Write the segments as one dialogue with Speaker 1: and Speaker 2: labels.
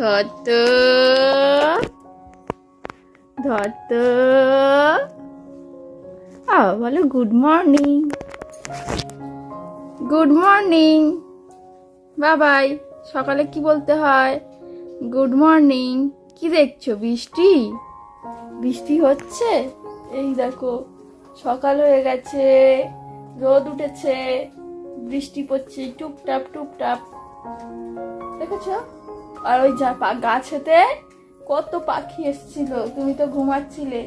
Speaker 1: ধরত ধরত বলো গুড মর্নিং, গুড মর্নিং বাবাই। সকালে কি বলতে হয়? Good morning. কি দেখছো? বৃষ্টি বৃষ্টি হচ্ছে। এই দেখো সকাল হয়ে গেছে, রোদ উঠেছে, বৃষ্টি পড়ছে টুপটাপ টুপটাপ, দেখেছো? আর ওই গাছেতে কত পাখি এসছিল, তুমি তো ঘুমাচ্ছিলে।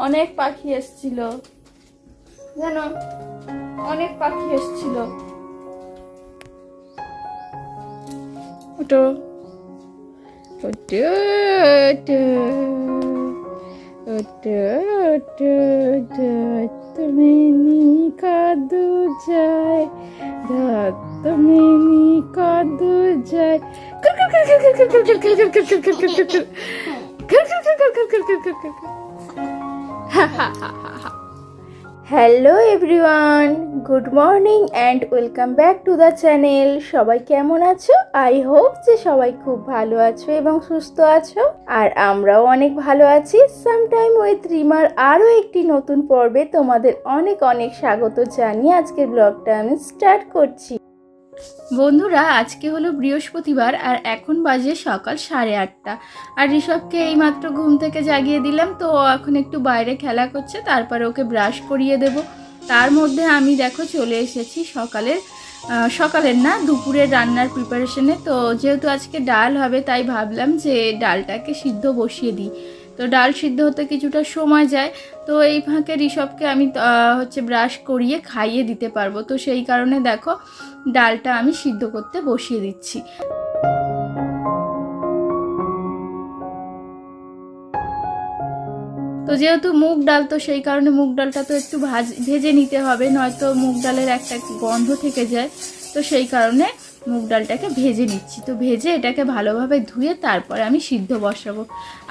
Speaker 1: অনেক পাখি এসছিল জানো, অনেক পাখি এসছিল। ওটো ওটো ওটো ওটো ওটো তুমি কাদু যায়, তুমি কাদু যায়। Hello everyone, good morning and welcome back to the channel. সবাই কেমন আছো? আই হোপ যে সবাই খুব ভালো আছো এবং সুস্থ আছো, আর আমরাও অনেক ভালো আছি। সামটাইম উইথ রিমার আরও একটি নতুন পর্বে তোমাদের অনেক অনেক স্বাগত জানিয়ে আজকের ব্লগটা আমি স্টার্ট করছি। বন্ধুরা, আজকে হলো বৃহস্পতিবার আর এখন বাজে সকাল 8:30। আর ঋষভকে এইমাত্র ঘুম থেকে জাগিয়ে দিলাম, তো এখন একটু বাইরে খেলা করছে, তারপরে ওকে ব্রাশ করিয়ে দেব। তার মধ্যে আমি দেখো চলে এসেছি সকালের না দুপুরের রান্নার প্রিপারেশনে। তো যেহেতু আজকে ডাল হবে তাই ভাবলাম যে ডালটাকে সিদ্ধ বসিয়ে দিই। তো ডাল সিদ্ধ হতে কিছুটা সময় যায়, তো এই ফাঁকে ঋষভকে আমি ব্রাশ করিয়ে খাইয়ে দিতে পারবো। তো সেই কারণে দেখো ডালটা আমি সিদ্ধ করতে বসিয়ে দিচ্ছি। তো যেহেতু মুগ ডাল, তো সেই কারণে মুগ ডালটা তো একটু ভেজে নিতে হবে, নয়তো মুগ ডালের একটা গন্ধ থেকে যায়। তো সেই কারণে মুগ ডালটাকে ভেজে নিচ্ছি। তো ভেজে এটাকে ভালোভাবে ধুয়ে তারপরে আমি সিদ্ধ বসাবো।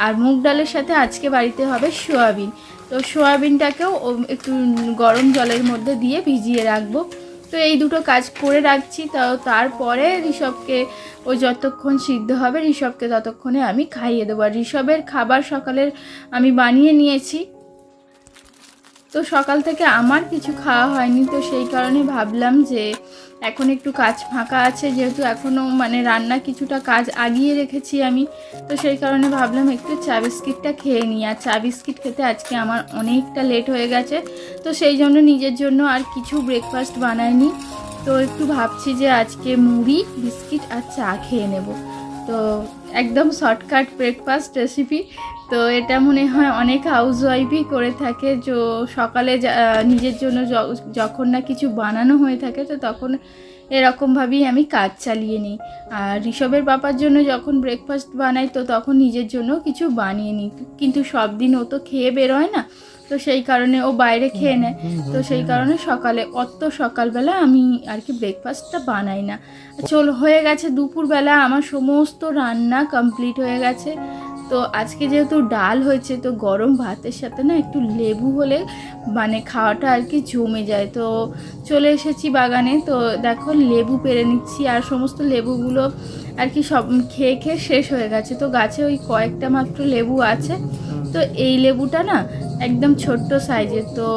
Speaker 1: আর মুগ ডালের সাথে আজকে বাড়িতে হবে সোয়াবিন। তো সোয়াবিনটাকেও একটু গরম জলের মধ্যে দিয়ে ভিজিয়ে রাখবো। তো এই দুটো কাজ করে রাখছি। তারপরে ঋষভকে ওই যতক্ষণ সিদ্ধ হবে ঋষভকে ততক্ষণে আমি খাইয়ে দেবো। আর ঋষভের খাবার সকালের আমি বানিয়ে নিয়েছি, তো সকাল থেকে আমার কিছু খাওয়া হয়নি। তো সেই কারণে ভাবলাম যে এখন একটু কাজ ফাঁকা আছে, যেহেতু এখনও রান্না কিছুটা কাজ আগিয়ে রেখেছি আমি। তো সেই কারণে ভাবলাম একটু চা বিস্কিটটা খেয়ে নিই। আর চা বিস্কিট খেতে আজকে আমার অনেকটা লেট হয়ে গেছে, তো সেই জন্য নিজের জন্য আর কিছু ব্রেকফাস্ট বানাইনি। তো একটু ভাবছি যে আজকে মুড়ি বিস্কিট আর চা খেয়ে নেব। তো একদম শর্টকাট ব্রেকফাস্ট রেসিপি। তো এটা মনে হয় অনেক হাউসওয়াইফই করে থাকে, যে সকালে নিজের জন্য যখন না কিছু বানানো হয়ে থাকে তো তখন এরকমভাবেই আমি কাজ চালিয়ে নিই। আর ঋষভের বাবার জন্য যখন ব্রেকফাস্ট বানাই তো তখন নিজের জন্য কিছু বানিয়ে নিই, কিন্তু সব দিন ও তো খেয়ে বেরোয় না, তো সেই কারণে ও বাইরে খেয়ে নেয়। তো সেই কারণে সকালবেলা আমি আর কি ব্রেকফাস্টটা বানাই না। হয়ে গেছে দুপুরবেলা আমার সমস্ত রান্না কমপ্লিট হয়ে গেছে। তো আজকে যেহেতু ডাল হয়েছে, তো গরম ভাতের সাথে না একটু লেবু হলে খাওয়াটা আর কি জমে যায়। তো চলে এসেছি বাগানে, তো দেখো লেবু পেড়ে নিচ্ছি। আর সমস্ত লেবুগুলো আর কি সব খেয়ে খেয়ে শেষ হয়ে গেছে, তো গাছে ওই কয়েকটা মাত্র লেবু আছে। তো এই লেবুটা না একদম ছোট্ট সাইজের, তো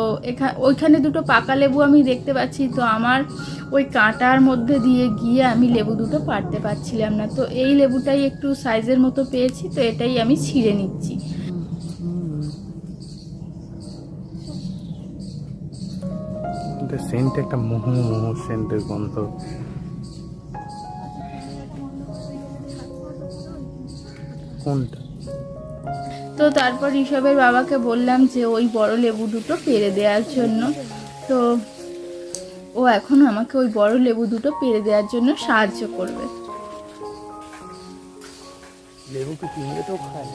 Speaker 1: ওইখানে দুটো পাকা লেবু আমি দেখতে পাচ্ছি। তো আমার ওই কাঁটার মধ্যে দিয়ে গিয়ে আমি লেবু দুটো পারতে পারছিলাম না, তো এই লেবুটাই একটু সাইজের মতো পেয়েছি, তো এটাই আমি ছিঁড়ে নিচ্ছি।
Speaker 2: সেন্ট একটা মোমো সেন্টের গন্ধ। কোনটা?
Speaker 1: তো তারপর ঋষভের বাবাকে বললাম যে ওই বড় লেবু দুটো পেড়ে দেওয়ার জন্য। তো ও এখন আমাকে ওই বড় লেবু দুটো পেড়ে দেওয়ার জন্য সাহায্য করবে।
Speaker 2: লেবু কি চিংড়ে তো খায়?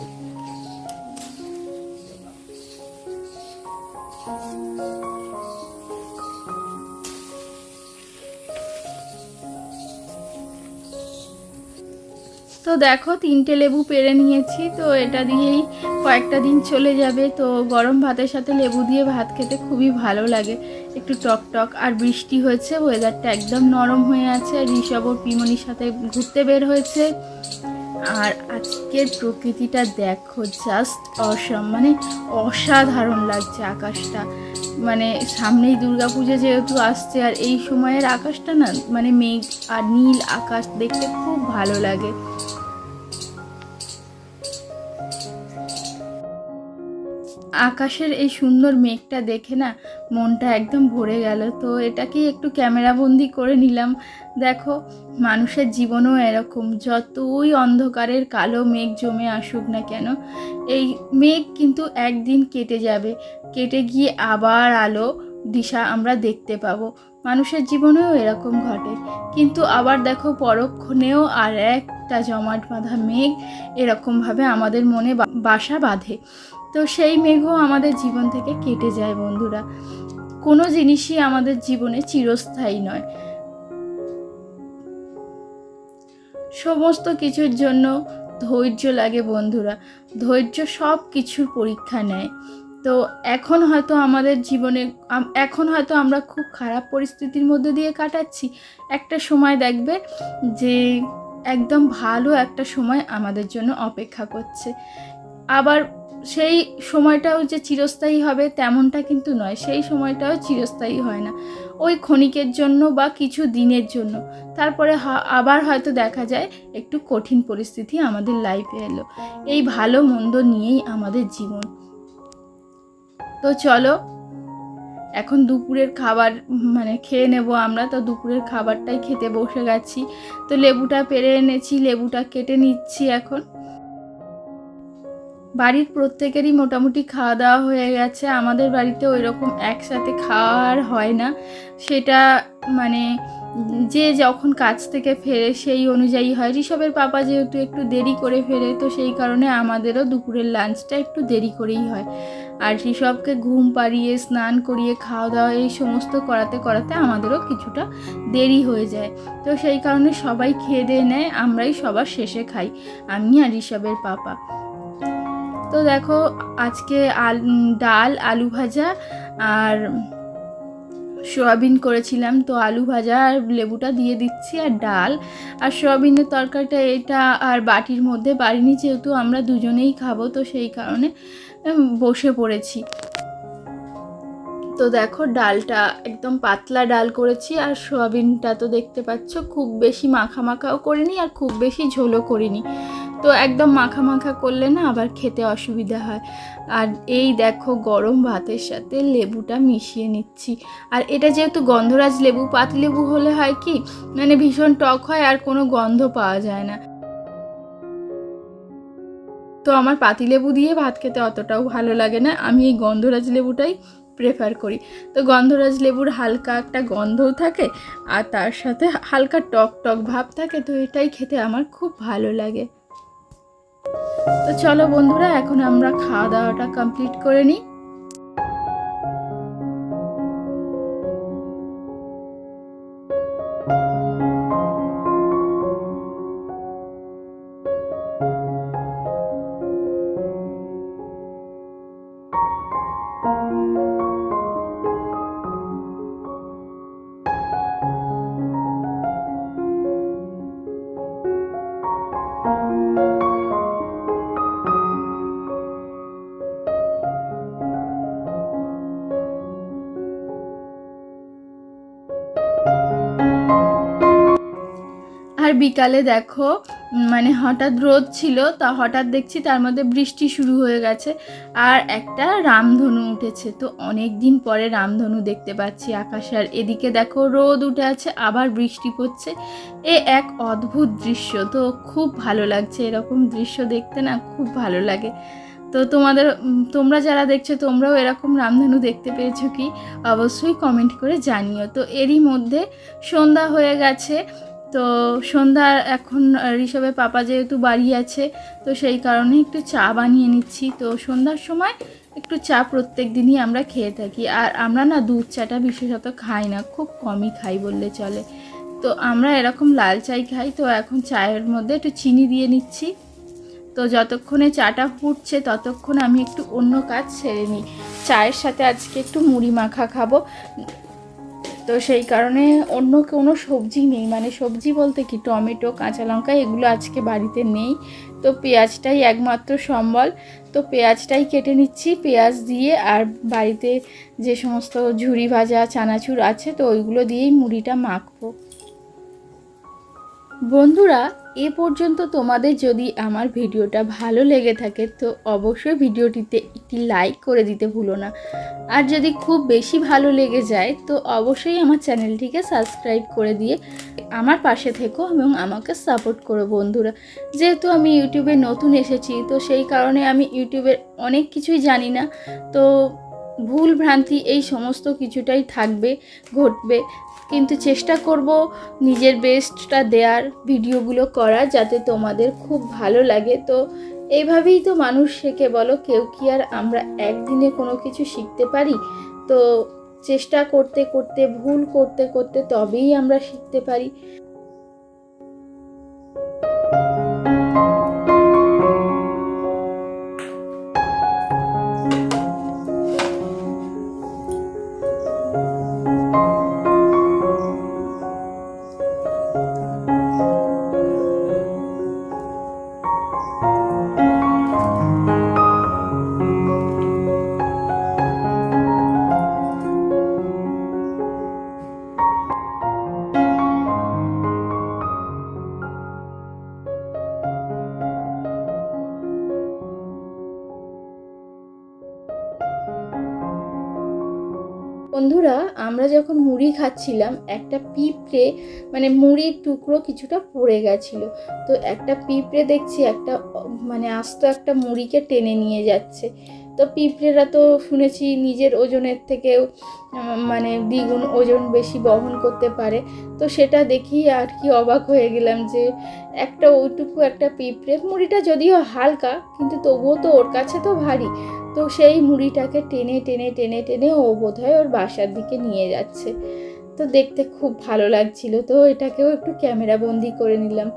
Speaker 1: তো দেখো 3টে লেবু পেড়ে নিয়েছি, তো এটা দিয়েই কয়েকটা দিন চলে যাবে। তো গরম ভাতের সাথে লেবু দিয়ে ভাত খেতে খুবই ভালো লাগে, একটু টক টক। আর বৃষ্টি হয়েছে, ওয়েদারটা একদম নরম হয়ে আছে। আর ঋষভ ওর পিমনির সাথে ঘুরতে বের হয়েছে। আর আজকের প্রকৃতিটা দেখো, জাস্ট অসম, মানে অসাধারণ লাগছে আকাশটা। মানে সামনেই দুর্গাপুজো যেহেতু আসছে, আর এই সময়ের আকাশটা না মানে মেঘ আর নীল আকাশ দেখতে খুব ভালো লাগে। আকাশের এই সুন্দর মেঘটা দেখে না মনটা একদম ভরে গেল। তো এটাকেই একটু ক্যামেরাবন্দি করে নিলাম। দেখো, মানুষের জীবনও এরকম, যতই অন্ধকারের কালো মেঘ জমে আসুক না কেন, এই মেঘ কিন্তু একদিন কেটে যাবে, কেটে গিয়ে আবার আলো দিশা আমরা দেখতে পাবো। মানুষের জীবনেও এরকম ঘটে, কিন্তু আবার দেখো পরক্ষণেও আর একটা জমাট বাঁধা মেঘ এরকমভাবে আমাদের মনে বাসা বাঁধে। তো সেই মেঘও আমাদের জীবন থেকে কেটে যায় বন্ধুরা। কোনো জিনিসই আমাদের জীবনে চিরস্থায়ী নয়। সমস্ত কিছুর জন্য ধৈর্য লাগে বন্ধুরা। ধৈর্য সব কিছুর পরীক্ষা নেয়। তো এখন হয়তো আমাদের জীবনে আমরা খুব খারাপ পরিস্থিতির মধ্যে দিয়ে কাটাচ্ছি, একটা সময় দেখবে যে একদম ভালো একটা সময় আমাদের জন্য অপেক্ষা করছে। আবার সেই সময়টাও যে চিরস্থায়ী হবে তেমনটা কিন্তু নয়, সেই সময়টাও চিরস্থায়ী হয় না, ওই ক্ষণিকের জন্য বা কিছু দিনের জন্য। তারপরে আবার হয়তো দেখা যায় একটু কঠিন পরিস্থিতি আমাদের লাইফে এলো। এই ভালো মন্দ নিয়েই আমাদের জীবন। তো চলো এখন দুপুরের খাবার মানে খেয়ে নেব আমরা। তো দুপুরের খাবারটাই খেতে বসে গেছি। তো লেবুটা পেড়ে এনেছি, লেবুটা কেটে নিচ্ছি এখন। বাড়ির প্রত্যেকেরই মোটামুটি খাওয়া দাওয়া হয়ে গেছে। আমাদের বাড়িতে ওই রকম একসাথে খাওয়ার হয় না, সেটা মানে যে যখন কাজ থেকে ফেরে সেই অনুযায়ী হয়। ঋষভের পাপা যেহেতু একটু দেরি করে ফেরে, তো সেই কারণে আমাদেরও দুপুরের লাঞ্চটা একটু দেরি করেই হয়। আর ঋষভকে ঘুম পাড়িয়ে স্নান করিয়ে খাওয়া দাওয়া এই সমস্ত করাতে করাতে আমাদেরও কিছুটা দেরি হয়ে যায়। তো সেই কারণে সবাই খেয়ে দিয়ে নেয়, আমরাই সবার শেষে খাই, আমি আর ঋষভের পাপা। তো দেখো আজকে ডাল, আলু ভাজা আর সোয়াবিন করেছিলাম। তো আলু ভাজা আর লেবুটা দিয়ে দিচ্ছি, আর ডাল আর সোয়াবিনের তরকারিটা এটা আর বাটির মধ্যে পারিনি, যেহেতু আমরা দুজনেই খাবো, তো সেই কারণে বসে পড়েছি। তো দেখো ডালটা একদম পাতলা ডাল করেছি, আর সোয়াবিনটা তো দেখতে পাচ্ছ খুব বেশি মাখা মাখাও করিনি আর খুব বেশি ঝোলও করিনি। তো একদম মাখা মাখা করলে না আবার খেতে অসুবিধা হয়। আর এই দেখো গরম ভাতের সাথে লেবুটা মিশিয়ে নিচ্ছি। আর এটা যেহেতু গন্ধরাজ লেবু, পাতিলেবু হলে হয় কি মানে ভীষণ টক হয় আর কোনো গন্ধ পাওয়া যায় না। তো আমার পাতিলেবু দিয়ে ভাত খেতে অতটাও ভালো লাগে না, আমি এই গন্ধরাজ লেবুটাই প্রেফার করি। তো গন্ধরাজ লেবুর হালকা একটা গন্ধও থাকে আর তার সাথে হালকা টক টক ভাব থাকে, তো এটাই খেতে আমার খুব ভালো লাগে। তো চলো বন্ধুরা এখন আমরা খাওয়া দাওয়াটা কমপ্লিট করে নিই। আর বিকালে দেখো মানে হঠাৎ রোদ ছিল, তা হঠাৎ দেখছি তার মধ্যে বৃষ্টি শুরু হয়ে গেছে আর একটা রামধনু উঠেছে। তো অনেক দিন পরে রামধনু দেখতে পাচ্ছি আকাশে। আর এদিকে দেখো রোদ উঠে আছে, আবার বৃষ্টি পড়ছে। এক অদ্ভুত দৃশ্য, তো খুব ভালো লাগছে এরকম দৃশ্য দেখতে, না খুব ভালো লাগে। তো তোমরা যারা দেখছো তোমরাও এরকম রামধনু দেখতে পেয়েছো কি অবশ্যই কমেন্ট করে জানিও। তো এরই মধ্যে সন্ধ্যা হয়ে গেছে। তো সন্ধ্যা এখন ঋষভের পাপা যেহেতু বাড়ি আছে, তো সেই কারণে একটু চা বানিয়ে নিচ্ছি। তো সন্ধ্যার সময় একটু চা প্রত্যেক দিনই আমরা খেয়ে থাকি। আর আমরা না দুধ চাটা বিশেষত খাই না, খুব কমই খাই বললে চলে। তো আমরা এরকম লাল চাই খাই। তো এখন চায়ের মধ্যে একটু চিনি দিয়ে নিচ্ছি। তো যতক্ষণে চাটা ফুটছে ততক্ষণ আমি একটু অন্য কাজ সেরে নিই। চায়ের সাথে আজকে একটু মুড়ি মাখা খাবো। তো সেই কারণে অন্য কোনো সবজি নেই, মানে সবজি বলতে কি টমেটো কাঁচা লঙ্কা এগুলো আজকে বাড়িতে নেই। তো পেঁয়াজটাই একমাত্র সম্বল। তো পেঁয়াজটাই কেটে নিচ্ছি, পেঁয়াজ দিয়ে আর বাড়িতে যে সমস্ত ঝুরি ভাজা চানাচুর আছে তো ওইগুলো দিয়েই মুড়িটা মাখবো। বন্ধুরা, এ পর্যন্ত তোমাদের যদি আমার ভিডিওটা ভালো লেগে থাকে তো অবশ্যই ভিডিওটিতে একটি লাইক করে দিতে ভুলো না। আর যদি খুব বেশি ভালো লেগে যায় তো অবশ্যই আমার চ্যানেলটিকে সাবস্ক্রাইব করে দিয়ে আমার পাশে থেকো এবং আমাকে সাপোর্ট করো। বন্ধুরা, যেহেতু আমি ইউটিউবে নতুন এসেছি তো সেই কারণে আমি ইউটিউবের অনেক কিছুই জানি না, তো ভুল ভ্রান্তি এই সমস্ত কিছুটাই থাকবে, ঘটবে, কিন্তু চেষ্টা করব নিজের বেস্টটা দেওয়ার, ভিডিওগুলো করার, যাতে তোমাদের খুব ভালো লাগে। তো এইভাবেই তো মানুষ শেখে বলো, কেউ কি আর আমরা একদিনে কোনো কিছু শিখতে পারি? তো চেষ্টা করতে করতে, ভুল করতে করতে তবেই আমরা শিখতে পারি। বন্ধুরা, আমরা যখন মুড়ি খাচ্ছিলাম একটা পিঁপড়ে, মানে মুড়ির টুকরো কিছুটা পড়ে গেছিলো, তো একটা পিঁপড়ে দেখছি একটা মানে আস্ত একটা মুড়িকে টেনে নিয়ে যাচ্ছে। তো পিঁপড়েরা তো শুনেছি নিজের ওজনের থেকেও মানে দ্বিগুণ ওজন বেশি বহন করতে পারে। তো সেটা দেখি আর কি অবাক হয়ে গেলাম যে একটা ওইটুকু একটা পিঁপড়ে, মুড়িটা যদিও হালকা কিন্তু তবুও তো ওর কাছে তো ভারী, তো সেই মুড়িটাকে টেনে টেনে টেনে টেনে ও বোধহয় ওর বাসার দিকে নিয়ে যাচ্ছে। তো দেখতে খুব ভালো লাগছিল, তো এটাকেও একটু ক্যামেরা বন্দি করে নিলাম।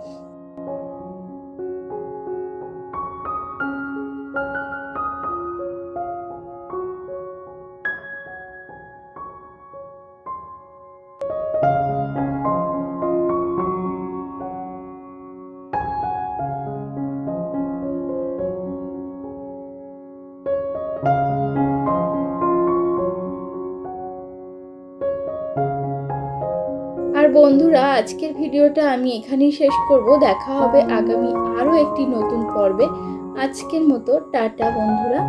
Speaker 1: আর বন্ধুরা, আজকের ভিডিওটা আমি এখানেই শেষ করব। দেখা হবে আগামী আরও একটি নতুন পর্বে। আজকের মতো টাটা বন্ধুরা।